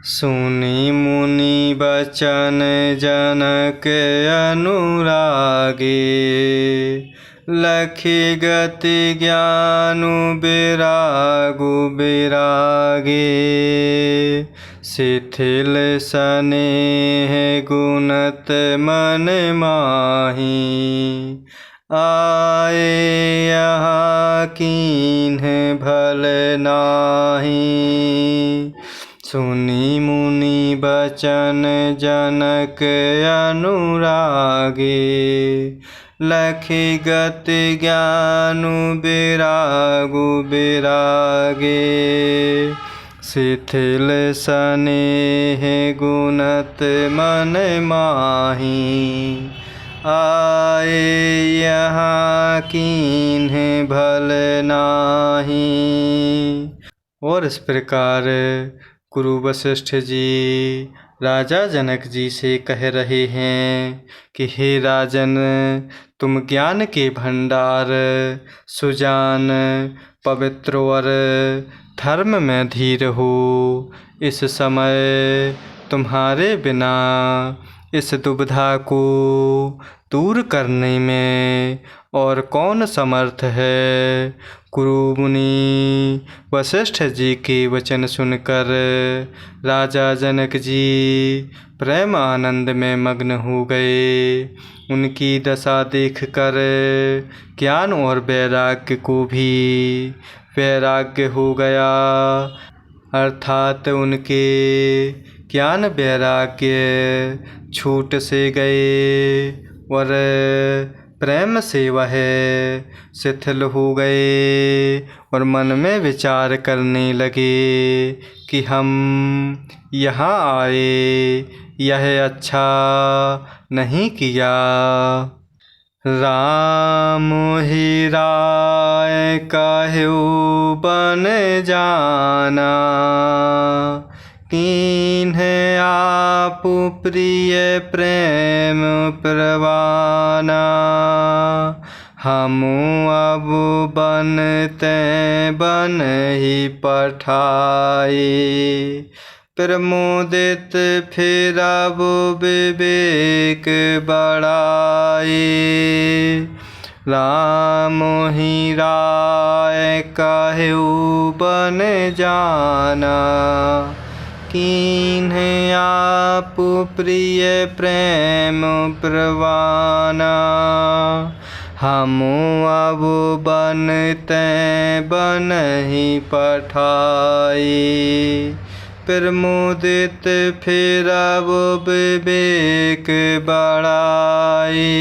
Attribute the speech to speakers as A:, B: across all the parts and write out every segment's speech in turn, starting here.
A: सुनि मुनि बचन जनक अनुरागे। लखि गति ज्ञानु बिरागु बिरागे। शिथिल स्नेह गुणत मन माही। आए यहाँ कीन्ह भल नाही। सुनि मुनि बचन जनक अनुरागे। लखि गति ज्ञानु बिरागु बिरागे। शिथिल स्नेह गुणत मन माही। आए यहाँ कीन्ह भल नाही। और इस प्रकार गुरु वशिष्ठ जी राजा जनक जी से कह रहे हैं कि हे राजन, तुम ज्ञान के भंडार, सुजान, पवित्र और धर्म में धीर हो। इस समय तुम्हारे बिना इस दुविधा को दूर करने में और कौन समर्थ है। गुरु मुनि वशिष्ठ जी के वचन सुनकर राजा जनक जी प्रेम आनंद में मग्न हो गए। उनकी दशा देखकर ज्ञान और वैराग्य को भी वैराग्य हो गया, अर्थात उनके ज्ञान वैराग्य छूट से गए और प्रेम से वह शिथिल हो गए और मन में विचार करने लगे कि हम यहाँ आए, यह अच्छा नहीं किया। राम ही राय कहु बन जाना। कीन्ह आप प्रिय प्रेम परवाना। हम अब बनते बन ही पठाए। प्रमोदित फिर अब विवेक बढ़ाए। राम ही राय कहु बन जाना। कीन्ह आप प्रिय प्रेम परवाना। हम अब बनते बन ही पठाए। प्रमोदित फिर अब विवेक बढ़ाए।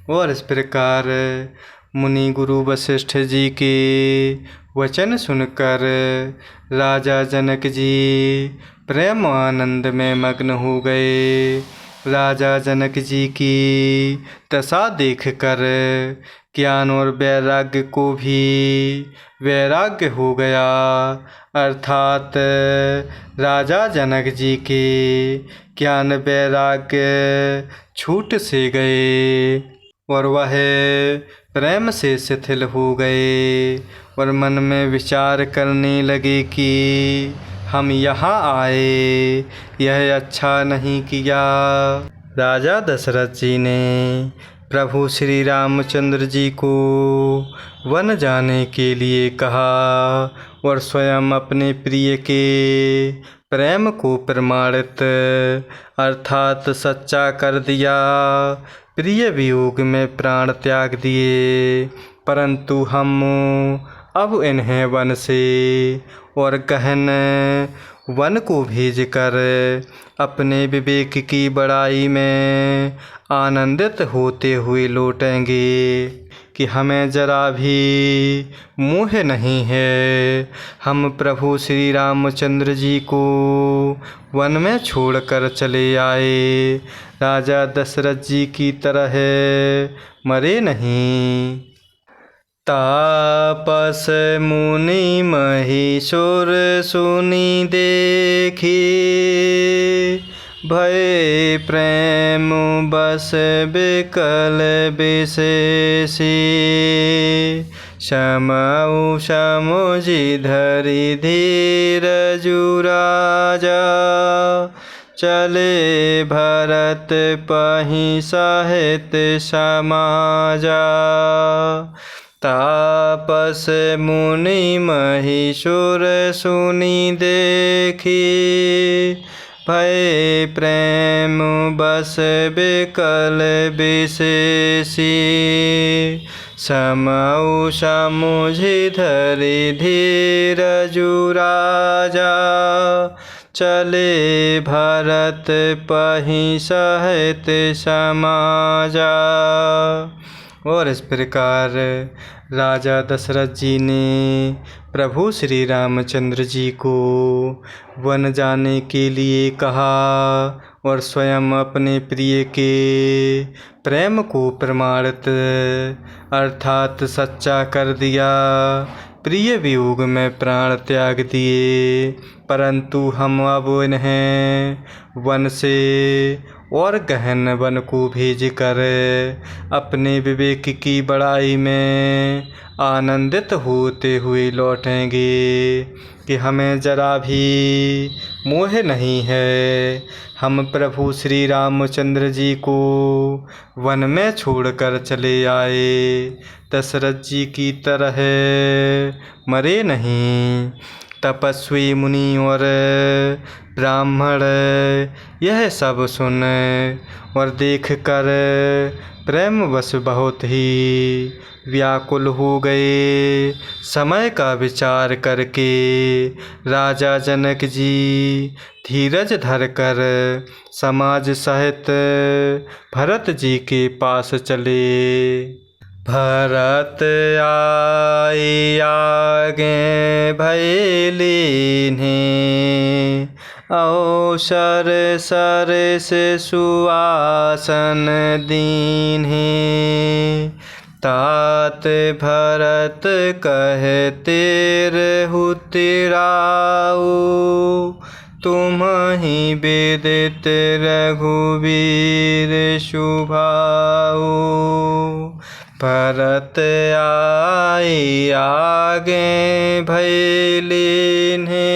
A: और इस प्रकार मुनि गुरु वशिष्ठ जी के वचन सुनकर राजा जनक जी प्रेम आनंद में मग्न हो गए। राजा जनक जी की दशा देखकर ज्ञान और वैराग्य को भी वैराग्य हो गया, अर्थात राजा जनक जी के ज्ञान वैराग्य छूट से गए और वह प्रेम से शिथिल हो गए और मन में विचार करने लगे कि हम यहाँ आए, यह अच्छा नहीं किया। राजा दशरथ जी ने प्रभु श्री रामचंद्र जी को वन जाने के लिए कहा और स्वयं अपने प्रिय के प्रेम को प्रमाणित अर्थात सच्चा कर दिया। प्रिय वियोग में प्राण त्याग दिए, परंतु हम अब इन्हें वन से और गहन वन को भेजकर अपने विवेक की बड़ाई में आनंदित होते हुए लौटेंगे कि हमें जरा भी मोह नहीं है। हम प्रभु श्री रामचंद्र जी को वन में छोड़कर चले आए, राजा दशरथ जी की तरह मरे नहीं। तापस मुनि महीसुर सुनि देखी। भय प्रेम बस बिकल विशेषी। समऊ समुझि धरि धीरजु राजा। चले भरत पहि सहित समाजा। तापस मुनि महिषुर सुनि देखी। भय प्रेम बस बिकल विशेषी। समऊ समुझि धरि धीरजु राजा। चले भरत पहि सहित समाजा। और इस प्रकार राजा दशरथ जी ने प्रभु श्री रामचंद्र जी को वन जाने के लिए कहा और स्वयं अपने प्रिय के प्रेम को प्रमाणित अर्थात सच्चा कर दिया। प्रिय वियोग में प्राण त्याग दिए, परंतु हम अब इन्हें वन से और गहन वन को भेज कर अपने विवेक की बड़ाई में आनंदित होते हुए लौटेंगे कि हमें जरा भी मोह नहीं है। हम प्रभु श्री रामचंद्र जी को वन में छोड़कर चले आए, दशरथ जी की तरह मरे नहीं। तपस्वी मुनि और ब्राह्मण यह सब सुन और देख कर प्रेमवश बहुत ही व्याकुल हो गए। समय का विचार करके राजा जनक जी धीरज धर कर समाज सहित भरत जी के पास चले। भरत आए आगे भय लीन्हे। अवसर सर से सुआसन दीन्हे। तात भरत कहते रहु तिराऊ। तुम्हि विदित रघुवीर शुभाऊ। भरत आए आगे भय लीन्हे।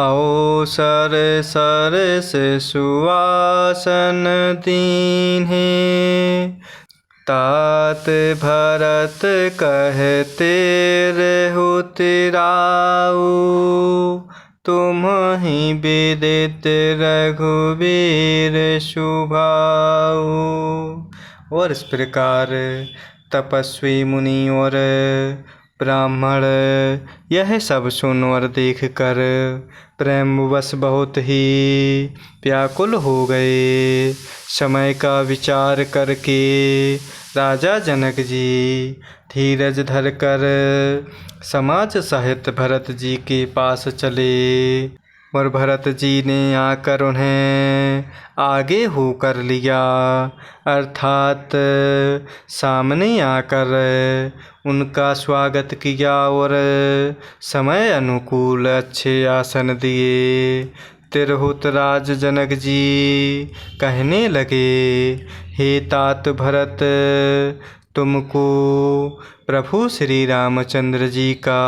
A: अवसर सर से सुआसन दीन्हे। तात भरत कहते रहु तिराऊ। तुम्हि विदित रघुवीर शुभाऊ। और इस प्रकार तपस्वी मुनि और ब्राह्मण यह सब सुन और देख कर प्रेमवश बहुत ही व्याकुल हो गए। समय का विचार करके राजा जनक जी धीरज धर कर समाज सहित भरत जी के पास चले और भरत जी ने आकर उन्हें आगे होकर लिया, अर्थात सामने आकर उनका स्वागत किया और समय अनुकूल अच्छे आसन दिए। तिरहुत राज जनक जी कहने लगे, हे तात भरत, तुमको प्रभु श्री रामचंद्र जी का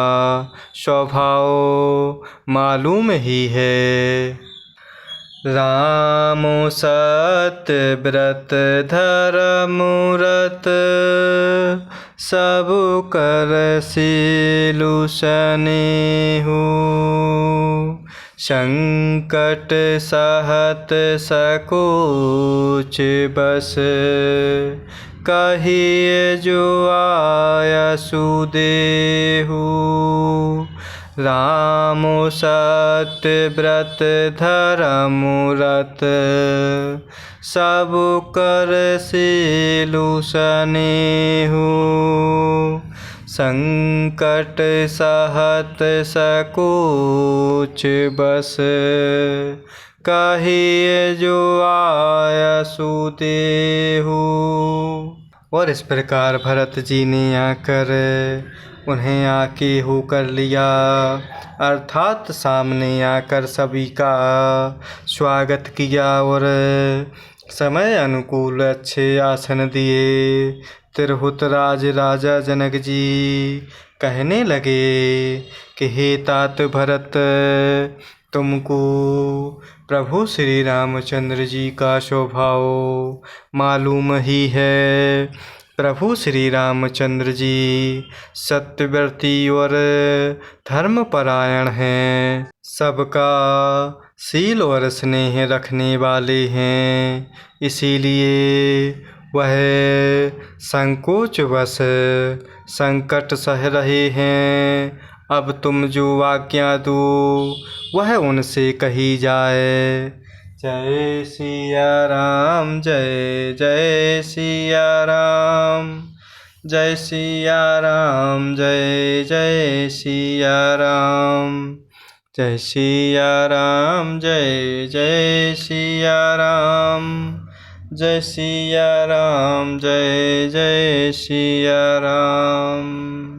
A: स्वभाव मालूम ही है। राम सत्य व्रत धर्मव्रत सब कर शीलु स्नेहु। संकट सहत सकोच बस कहिए जो आया सुदेहु। राम सत्य व्रत धर्मव्रत सब कर शीलु स्नेहु। संकट सहत सकोच बस कहिए जो आया सुदेहु। और इस प्रकार भरत जी ने आकर उन्हें आके होकर लिया, अर्थात सामने आकर सभी का स्वागत किया और समय अनुकूल अच्छे आसन दिए। तिरहुत राज राजा जनक जी कहने लगे कि हे तात भरत, तुमको प्रभु श्री रामचंद्र जी का स्वभाव मालूम ही है। प्रभु श्री रामचंद्र जी सत्यव्रती और धर्मपरायण हैं, सबका शील और स्नेह रखने वाले हैं। इसीलिए वह संकोचवश संकट सह रहे हैं। अब तुम जो आज्ञा दो वह उनसे कही जाए। जय सिया राम, जय जय सिया राम, जय सिया राम, जय जय सिया राम, जय सिया राम, जय जय सिया राम, जय सिया राम, जय जय सिया राम।